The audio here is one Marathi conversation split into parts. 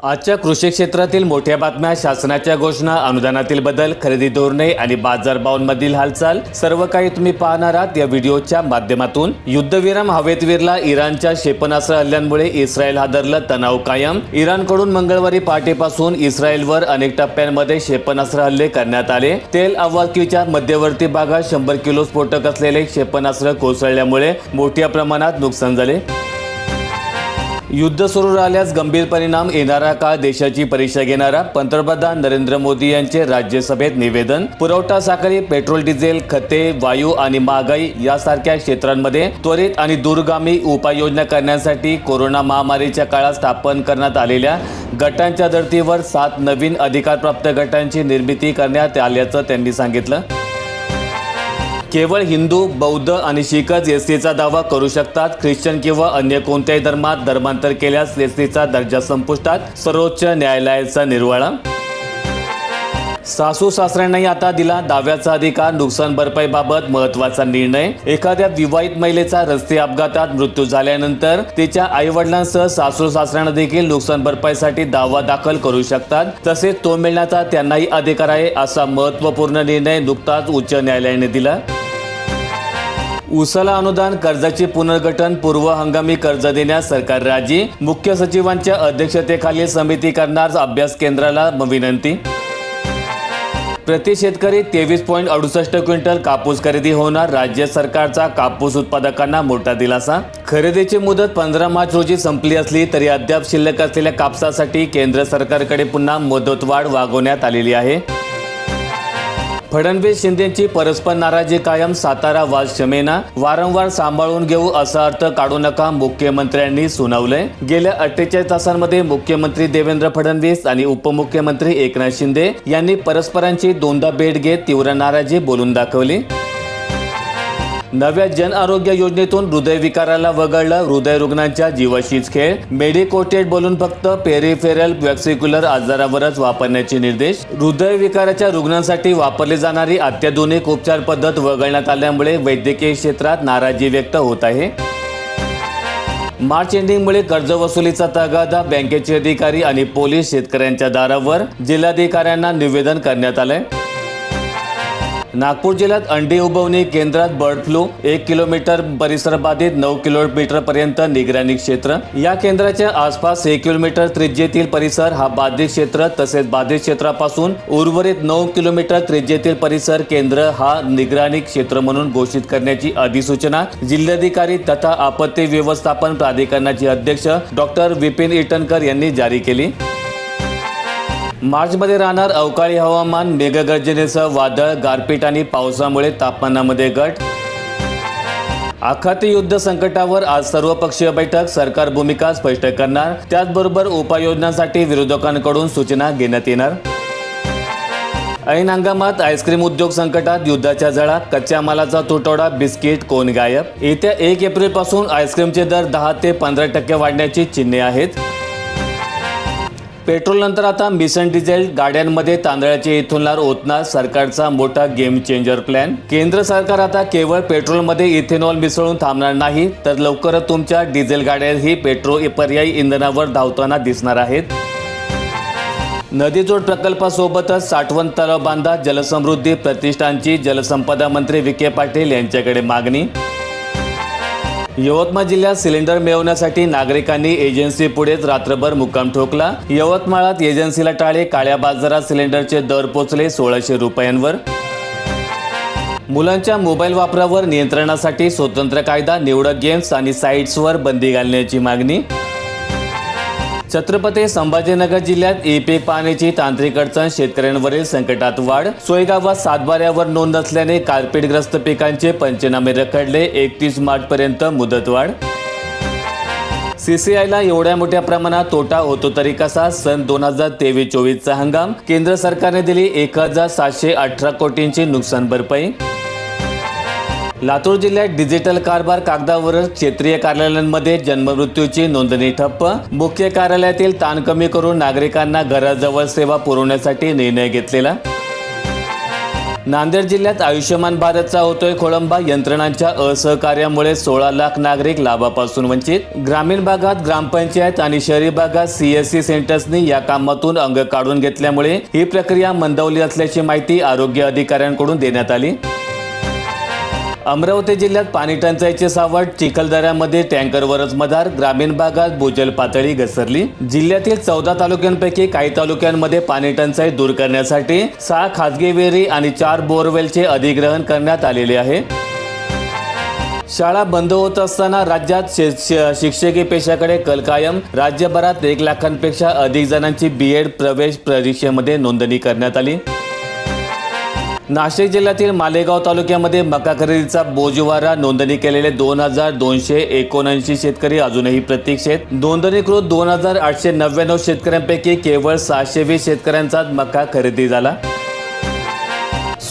आजच्या कृषी क्षेत्रातील मोठ्या बातम्या, शासनाच्या घोषणा, अनुदानातील बदल, खरेदी धोरणे आणि बाजारभावांमधील हालचाल सर्व काही तुम्ही पाहणार आहात या व्हिडिओच्या माध्यमातून। युद्धविराम हवेत विरला। इराणच्या क्षेपणास्त्र हल्ल्यांमुळे इस्रायल हादरलं, तणाव कायम। इराणकडून मंगळवारी पहाटेपासून इस्रायलवर अनेक टप्प्यांमध्ये क्षेपणास्त्र हल्ले करण्यात आले। तेल अवाकीच्या मध्यवर्ती भागात 100 किलो स्फोटक असलेले क्षेपणास्त्र कोसळल्यामुळे मोठ्या प्रमाणात नुकसान झाले। युद्ध सुरू राहिल्यास गंभीर परिणाम, येणारा काळ देशाची परीक्षा घेणारा। पंतप्रधान नरेंद्र मोदी यांचे राज्यसभेत निवेदन। पुरवठा साखळी, पेट्रोल, डिझेल, खते, वायू आणि महागाई यासारख्या क्षेत्रांमध्ये त्वरित आणि दूरगामी उपाययोजना करण्यासाठी कोरोना महामारीच्या काळात स्थापन करण्यात आलेल्या गटांच्या धर्तीवर 7 नवीन अधिकारप्राप्त गटांची निर्मिती करण्यात आल्याचं त्यांनी सांगितलं। केवळ हिंदू, बौद्ध आणि शीखच एसटीचा दावा करू शकतात। ख्रिश्चन किंवा अन्य कोणत्याही धर्मात धर्मांतर केल्यास एसटीचा दर्जा संपुष्टात, सर्वोच्च न्यायालयाचा निर्वाळा। सासू सासऱ्यांनाही आता दिला दाव्याचा अधिकार, नुकसान भरपाईबाबत महत्त्वाचा निर्णय। एखाद्या विवाहित महिलेचा रस्ते अपघातात मृत्यू झाल्यानंतर तिच्या आईवडिलांसह सासू सासऱ्यांना देखील नुकसान भरपाईसाठी दावा दाखल करू शकतात। तसेच तो मिळण्याचा त्यांनाही अधिकार आहे, असा महत्त्वपूर्ण निर्णय नुकताच उच्च न्यायालयाने दिला। उसाला अनुदान, कर्जाचे पुनर्गठन, पूर्व हंगामी कर्ज देण्यास सरकार राजी। मुख्य सचिवांच्या अध्यक्षतेखाली समिती करणार, अभ्यास केंद्राला विनंती। प्रति शेतकरी 23.68 क्विंटल कापूस खरेदी होणार, राज्य सरकारचा कापूस उत्पादकांना मोठा दिलासा। खरेदीची मुदत 15 मार्च रोजी संपली असली तरी अद्याप शिल्लक असलेल्या कापसासाठी केंद्र सरकारकडे पुन्हा मुदतवाढ मागवण्यात आलेली आहे। फडणवीस शिंदेची परस्पर नाराजी कायम, सातारा वाद क्षमेना। वारंवार सांभाळून घेऊ असा अर्थ काढू नका, मुख्यमंत्र्यांनी सुनावलंय। गेल्या 48 तासांमध्ये मुख्यमंत्री देवेंद्र फडणवीस आणि उपमुख्यमंत्री एकनाथ शिंदे यांनी परस्परांची दोनदा भेट घेत तीव्र नाराजी बोलून दाखवली। नव्या जन आरोग्य योजनेतून हृदयविकाराला वगळलं, हृदय रुग्णांच्या जीवाशीच खेळ। मेडिकोटेड बोलून फक्त पेरिफेरल व्हेसिक्युलर आजारावरच वापरण्याचे निर्देश। हृदयविकाराच्या रुग्णांसाठी वापरली जाणारी अत्याधुनिक उपचार पद्धत वगळण्यात आल्यामुळे वैद्यकीय क्षेत्रात नाराजी व्यक्त होत आहे। मार्च एंडिंगमुळे कर्जवसुलीचा तगादा, बँकेचे अधिकारी आणि पोलीस शेतकऱ्यांच्या दारावर, जिल्हाधिकाऱ्यांना निवेदन करण्यात आलंय। नागपूर जिल्ह्यात अंडी उबवणी केंद्रात बर्ड फ्लू, 1 किलोमीटर परिसर बाधित, 9 किलोमीटर पर्यंत निगराणी क्षेत्र। या केंद्राच्या आसपास 1 किलोमीटर त्रिज्येतील परिसर हा बाधित क्षेत्र, तसेच बाधित क्षेत्रापासून उर्वरित 9 किलोमीटर त्रिज्येतील परिसर केंद्र हा निगराणी क्षेत्र म्हणून घोषित करण्याची अधिसूचना जिल्हाधिकारी तथा आपत्ती व्यवस्थापन प्राधिकरणाचे अध्यक्ष डॉक्टर विपिन इटनकर यांनी जारी केली। मार्चमध्ये राहणार अवकाळी हवामान, मेघगर्जनेसह वादळ, गारपीट आणि पावसामुळे तापमानामध्ये घट। आखाती युद्ध संकटावर आज सर्वपक्षीय बैठक, सरकार भूमिका स्पष्ट करणार। त्याचबरोबर उपाययोजनांसाठी विरोधकांकडून सूचना घेण्यात येणार। ऐन हंगामात आईस्क्रीम उद्योग संकटात, युद्धाच्या झळा, कच्च्या मालाचा तुटवडा, बिस्किट कोण गायब। येत्या 1 एप्रिलपासून आईस्क्रीमचे दर 10 ते 15% वाढण्याची चिन्हे आहेत। पेट्रोल नंतर आता मिशन डिझेल गाड्यांमध्ये तांदळाचे इथेनॉल ओतणार, सरकारचा मोठा गेम चेंजर प्लॅन। केंद्र सरकार आता केवळ पेट्रोलमध्ये इथेनॉल मिसळून थांबणार नाही, तर लवकरच तुमच्या डिझेल गाड्याही पेट्रोल पर्यायी इंधनावर धावताना दिसणार आहेत। नदीजोड प्रकल्पासोबतच साठवण तलाव बांधा, जलसमृद्धी प्रतिष्ठानची जलसंपदा मंत्री विखे पाटील यांच्याकडे मागणी। यवतमाळ जिल्ह्यात सिलेंडर मिळवण्यासाठी नागरिकांनी एजन्सी पुढेच रात्रभर मुक्काम ठोकला। यवतमाळात एजन्सीला टाळे, काळ्या बाजारात सिलेंडरचे दर पोचले 1600 रुपयांवर। मुलांच्या मोबाईल वापरावर नियंत्रणासाठी स्वतंत्र कायदा, निवडक गेम्स आणि साईट्सवर बंदी घालण्याची मागणी। छत्रपती संभाजीनगर जिल्ह्यात ई-पीक पाहण्याची तांत्रिक अडचण, शेतकऱ्यांवरील संकटात वाढ। सोयगावात सातबाऱ्यावर नोंद नसल्याने गारपीटग्रस्त पिकांचे पंचनामे रखडले, 31 मार्चपर्यंत मुदतवाढ। सीसीआयला एवढ्या मोठ्या प्रमाणात तोटा होतो तरी कसा, सन 2023-24चा हंगाम। केंद्र सरकारने दिली 1718 कोटींची नुकसान भरपाई। लातूर जिल्ह्यात डिजिटल कारभार, कागदावरच क्षेत्रीय कार्यालयांमध्ये जन्ममृत्यूची नोंदणी ठप्प। मुख्य कार्यालयातील ताण कमी करून नागरिकांना घराजवळ सेवा पुरवण्यासाठी निर्णय घेतलेला। नांदेड जिल्ह्यात आयुष्यमान भारतचा होतोय खोळंबा. यंत्रणांच्या असहकार्यामुळे 16 लाख नागरिक लाभापासून वंचित. ग्रामीण भागात ग्रामपंचायत आणि शहरी भागात CSC सेंटर्सनी या कामातून अंग काढून घेतल्यामुळे ही प्रक्रिया मंदावली असल्याची माहिती आरोग्य अधिकाऱ्यांकडून देण्यात आली. अमरावती जिल्ह्यात पाणी टंचाईचे सावट. चिखलदऱ्यामध्ये टँकरवरच मदार. ग्रामीण भागात भूजल पातळी घसरली. जिल्ह्यातील 14 तालुक्यांपैकी काही तालुक्यांमध्ये पाणी टंचाई दूर करण्यासाठी 6 खासगी विहिरी आणि 4 बोरवेलचे अधिग्रहण करण्यात आलेले आहे. शाळा बंद होत असताना राज्यात शिक्षकी पेशाकडे कल कायम. राज्यभरात 1 लाखांपेक्षा अधिक जणांची BEd प्रवेश परीक्षेमध्ये नोंदणी करण्यात आली. नाशिक जिल्ह्यातील मालेगाव तालुक्यामध्ये मका खरेदीचा बोजवारा. नोंदणी केलेले 2279 शेतकरी अजूनही प्रतीक्षेत. नोंदणीकृत 2899 शेतकऱ्यांपैकी केवळ 620 शेतकऱ्यांचा मका खरेदी झाला.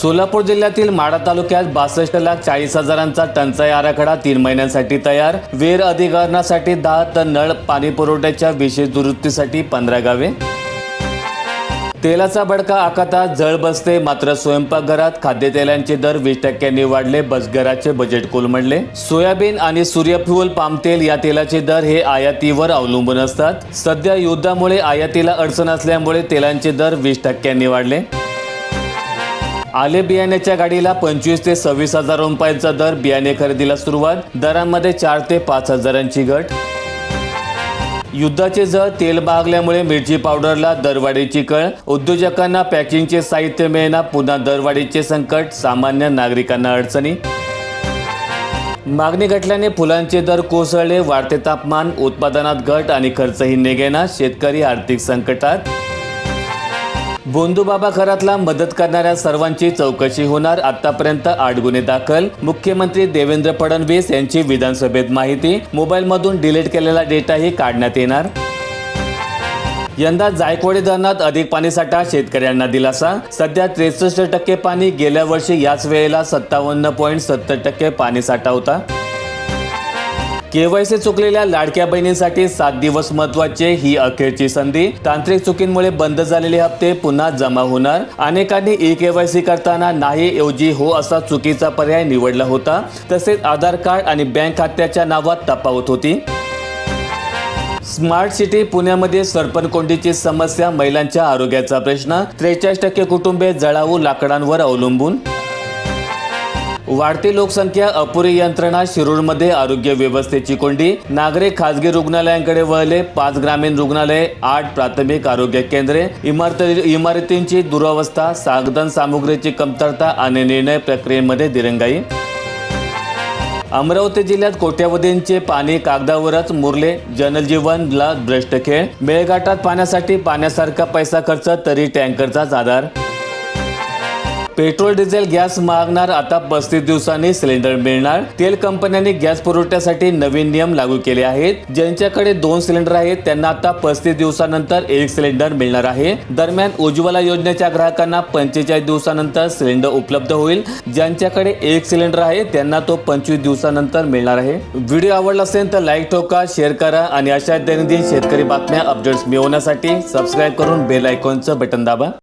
सोलापूर जिल्ह्यातील माढा तालुक्यात 62,40,000चा टंचाई आराखडा 3 महिन्यांसाठी तयार. विहीर अधिग्रहणासाठी 10 तर नळ पाणी पुरवठ्याच्या विशेष दुरुस्तीसाठी 15 गावे. तेलाचा बडका आकातात. झळ बसते. मात्र स्वयंपाकघरात खाद्यतेलांचे दर 20% वाढले. बसघराचे बजेट कोलमडले. सोयाबीन आणि सूर्यफूल पाम तेल या तेलाचे दर हे आयातीवर अवलंबून असतात. सध्या युद्धामुळे आयातीला अडचण असल्यामुळे तेलांचे दर 20% वाढले. आले बियाण्याच्या गाडीला 25 ते 26 हजार रुपयांचा दर. बियाणे खरेदीला सुरुवात. दरांमध्ये 4 ते 5 हजारांची घट. युद्धाचे झळ. तेल महागल्यामुळे मिरची पावडरला दरवाढीची कळ. उद्योजकांना पॅकिंगचे साहित्य मिळेना. पुन्हा दरवाढीचे संकट. सामान्य नागरिकांना अडचणी. मागणी घटल्याने फुलांचे दर कोसळले. वाढते तापमान. उत्पादनात घट आणि खर्चही निघेना. शेतकरी आर्थिक संकटात. भोंदूबाबा खरातला मदत करणाऱ्या सर्वांची चौकशी होणार. आतापर्यंत 8 गुन्हे दाखल. मुख्यमंत्री देवेंद्र फडणवीस यांची विधानसभेत माहिती. मोबाईलमधून डिलीट केलेला डेटाही काढण्यात येणार. यंदा जायकवाडी धरणात अधिक पाणीसाठा. शेतकऱ्यांना दिलासा. सध्या 63% पाणी. गेल्या वर्षी याच वेळेला 57.70% पाणीसाठा होता. KYC चुकलेल्या लाडक्या बहिणींसाठी 7 दिवस महत्त्वाचे. ही अखेरची संधी. तांत्रिक चुकींमुळे बंद झालेले हप्ते पुन्हा जमा होणार. अनेकांनी KYC करताना नाही ऐवजी हो असा चुकीचा पर्याय निवडला होता. तसेच आधार कार्ड आणि बँक खात्याच्या नावात तफावत होती. स्मार्ट सिटी पुण्यामध्ये सरपणकोंडीची समस्या. महिलांच्या आरोग्याचा प्रश्न. 43% कुटुंबे जळाऊ लाकडांवर अवलंबून. वाढती लोकसंख्या. अपुरी यंत्रणा. शिरूरमध्ये आरोग्य व्यवस्थेची कोंडी. नागरिक खासगी रुग्णालयांकडे वळले. 5 ग्रामीण रुग्णालये, 8 प्राथमिक आरोग्य केंद्रे. इमारतींची दुरवस्था. साधन सामुग्रीची कमतरता आणि निर्णय प्रक्रियेमध्ये दिरंगाई. अमरावती जिल्ह्यात कोट्यावधींचे पाणी कागदावरच मुरले. जनजीवनला भ्रष्ट खेळ. मेळघाटात पाण्यासाठी पाण्यासारखा पैसा खर्च तरी टँकरचाच आधार. पेट्रोल डिझेल गॅस महागणार. आता 35 दिवसांनी सिलेंडर मिळणार. तेल कंपन्यांनी गॅस पुरवठ्यासाठी नवीन नियम लागू केले आहेत. ज्यांच्याकडे 2 सिलेंडर आहेत त्यांना आता 35 दिवसानंतर 1 सिलेंडर मिळणार आहे. दरम्यान उज्ज्वला योजनेच्या ग्राहकांना 45 दिवसानंतर सिलेंडर उपलब्ध होईल. ज्यांच्याकडे 1 सिलेंडर आहे त्यांना तो 25 दिवसानंतर मिळणार आहे. व्हिडिओ आवडला असेल तर लाईक ठोका, शेअर करा आणि अशा दैनंदिन शेतकरी बातम्या अपडेट्स मिळवण्यासाठी सबस्क्राईब करून बेल आयकॉनचं बटन दाबा.